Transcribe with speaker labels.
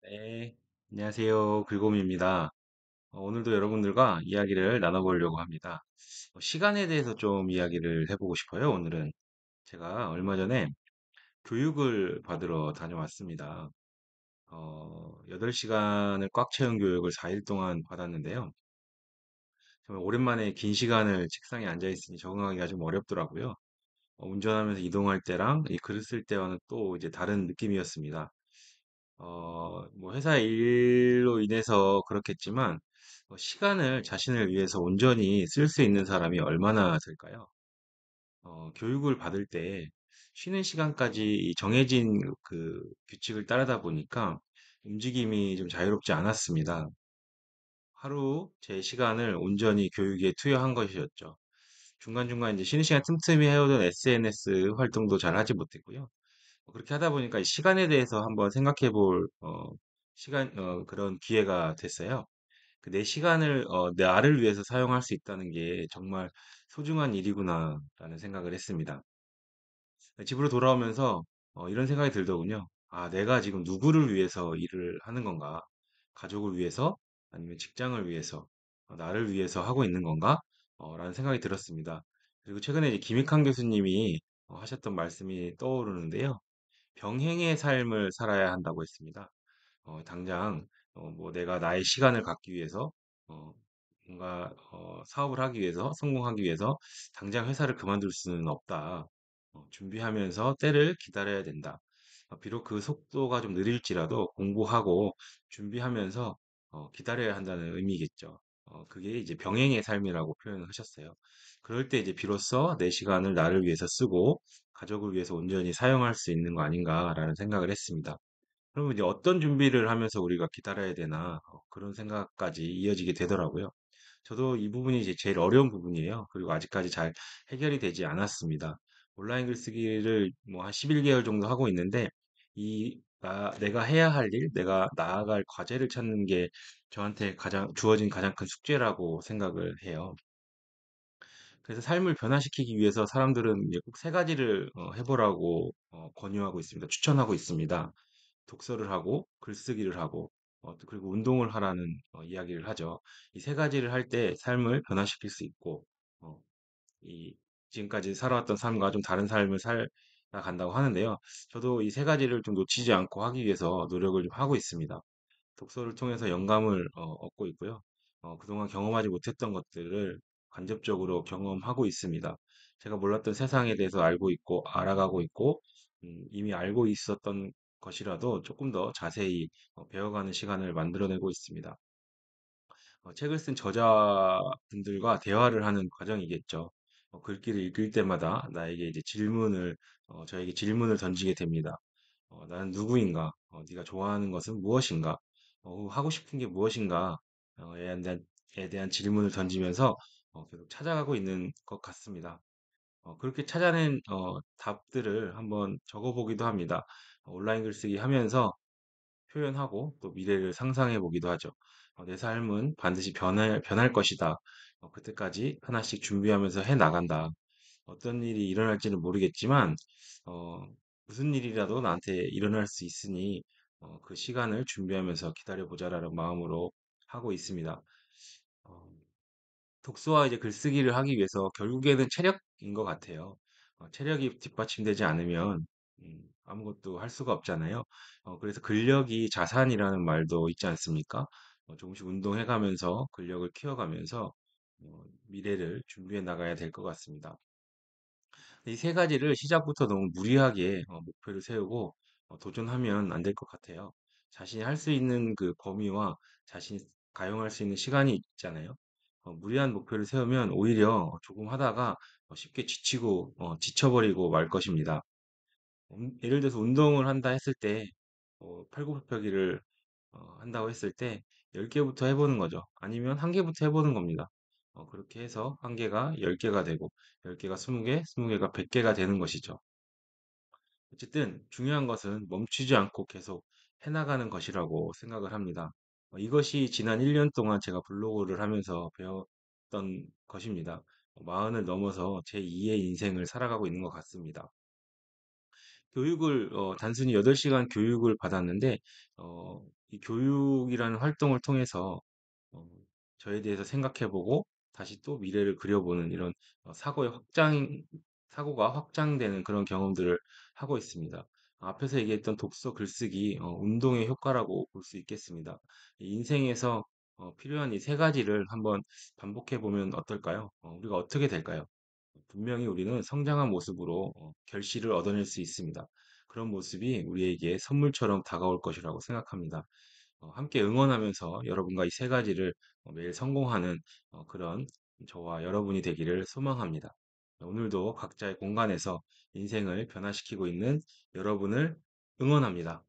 Speaker 1: 네, 안녕하세요. 글곰입니다. 오늘도 여러분들과 이야기를 나눠보려고 합니다. 시간에 대해서 좀 이야기를 해보고 싶어요. 오늘은 제가 얼마 전에 교육을 받으러 다녀왔습니다. 8시간을 꽉 채운 교육을 4일 동안 받았는데요. 정말 오랜만에 긴 시간을 책상에 앉아 있으니 적응하기가 좀 어렵더라고요. 운전하면서 이동할 때랑 이 글을 쓸 때와는 또 이제 다른 느낌이었습니다. 뭐 회사 일로 인해서 그렇겠지만 시간을 자신을 위해서 온전히 쓸 수 있는 사람이 얼마나 될까요? 교육을 받을 때 쉬는 시간까지 이 정해진 그 규칙을 따르다 보니까 움직임이 좀 자유롭지 않았습니다. 하루 제 시간을 온전히 교육에 투여한 것이었죠. 중간중간 이제 쉬는 시간 틈틈이 해오던 SNS 활동도 잘 하지 못했고요. 그렇게 하다 보니까 이 시간에 대해서 한번 생각해 볼, 그런 기회가 됐어요. 그 내 시간을, 나를 위해서 사용할 수 있다는 게 정말 소중한 일이구나라는 생각을 했습니다. 집으로 돌아오면서 이런 생각이 들더군요. 아, 내가 지금 누구를 위해서 일을 하는 건가? 가족을 위해서? 아니면 직장을 위해서? 나를 위해서 하고 있는 건가? 라는 생각이 들었습니다. 그리고 최근에 이제 김익환 교수님이 하셨던 말씀이 떠오르는데요. 병행의 삶을 살아야 한다고 했습니다. 당장 뭐 내가 나의 시간을 갖기 위해서 어, 뭔가 사업을 하기 위해서 성공하기 위해서 당장 회사를 그만둘 수는 없다. 준비하면서 때를 기다려야 된다. 비록 그 속도가 좀 느릴지라도 공부하고 준비하면서 기다려야 한다는 의미겠죠. 그게 이제 병행의 삶이라고 표현을 하셨어요. 그럴 때 이제 비로소 내 시간을 나를 위해서 쓰고 가족을 위해서 온전히 사용할 수 있는 거 아닌가라는 생각을 했습니다. 그러면 이제 어떤 준비를 하면서 우리가 기다려야 되나 그런 생각까지 이어지게 되더라고요. 저도 이 부분이 이제 제일 어려운 부분이에요. 그리고 아직까지 잘 해결이 되지 않았습니다. 온라인 글쓰기를 뭐 한 11개월 정도 하고 있는데 내가 해야 할 일, 내가 나아갈 과제를 찾는 게 저한테 주어진 가장 큰 숙제라고 생각을 해요. 그래서 삶을 변화시키기 위해서 사람들은 이제 꼭 세 가지를 해보라고 권유하고 있습니다. 추천하고 있습니다. 독서를 하고 글쓰기를 하고 또 그리고 운동을 하라는 이야기를 하죠. 이 세 가지를 할 때 삶을 변화시킬 수 있고 어, 이 지금까지 살아왔던 삶과 좀 다른 삶을 살아간다고 하는데요. 저도 이 세 가지를 좀 놓치지 않고 하기 위해서 노력을 좀 하고 있습니다. 독서를 통해서 영감을 얻고 있고요. 그동안 경험하지 못했던 것들을 간접적으로 경험하고 있습니다. 제가 몰랐던 세상에 대해서 알고 있고 알아가고 있고 이미 알고 있었던 것이라도 조금 더 자세히 배워가는 시간을 만들어내고 있습니다. 책을 쓴 저자분들과 대화를 하는 과정이겠죠. 글귀를 읽을 때마다 나에게 이제 저에게 질문을 던지게 됩니다. 나는 누구인가? 네가 좋아하는 것은 무엇인가? 하고 싶은 게 무엇인가? 에 대한 질문을 던지면서 계속 찾아가고 있는 것 같습니다. 그렇게 찾아낸 답들을 한번 적어보기도 합니다. 온라인 글쓰기 하면서 표현하고 또 미래를 상상해 보기도 하죠. 내 삶은 반드시 변할 것이다. 그때까지 하나씩 준비하면서 해 나간다. 어떤 일이 일어날지는 모르겠지만, 어, 무슨 일이라도 나한테 일어날 수 있으니, 그 시간을 준비하면서 기다려보자라는 마음으로 하고 있습니다. 어, 독서와 이제 글쓰기를 하기 위해서 결국에는 체력인 것 같아요. 체력이 뒷받침되지 않으면 아무것도 할 수가 없잖아요. 그래서 근력이 자산이라는 말도 있지 않습니까? 조금씩 운동해가면서 근력을 키워가면서 미래를 준비해 나가야 될 것 같습니다. 이 세 가지를 시작부터 너무 무리하게 목표를 세우고 도전하면 안 될 것 같아요. 자신이 할 수 있는 그 범위와 자신이 가용할 수 있는 시간이 있잖아요. 무리한 목표를 세우면 오히려 조금 하다가 쉽게 지치고 지쳐버리고 말 것입니다. 예를 들어서 운동을 한다 했을 때 팔굽혀펴기를 한다고 했을 때 10개부터 해보는 거죠. 아니면 1개부터 해보는 겁니다. 그렇게 해서 1개가 10개가 되고 10개가 20개, 20개가 100개가 되는 것이죠. 어쨌든 중요한 것은 멈추지 않고 계속 해나가는 것이라고 생각을 합니다. 이것이 지난 1년 동안 제가 블로그를 하면서 배웠던 것입니다. 마흔을 넘어서 제2의 인생을 살아가고 있는 것 같습니다. 단순히 8시간 교육을 받았는데, 어, 이 교육이라는 활동을 통해서 어, 저에 대해서 생각해보고 다시 또 미래를 그려보는 이런 사고가 확장되는 그런 경험들을 하고 있습니다. 앞에서 얘기했던 독서, 글쓰기, 운동의 효과라고 볼 수 있겠습니다. 이 인생에서 필요한 이 세 가지를 한번 반복해보면 어떨까요? 우리가 어떻게 될까요? 분명히 우리는 성장한 모습으로 결실을 얻어낼 수 있습니다. 그런 모습이 우리에게 선물처럼 다가올 것이라고 생각합니다. 함께 응원하면서 여러분과 이 세 가지를 매일 성공하는 그런 저와 여러분이 되기를 소망합니다. 오늘도 각자의 공간에서 인생을 변화시키고 있는 여러분을 응원합니다.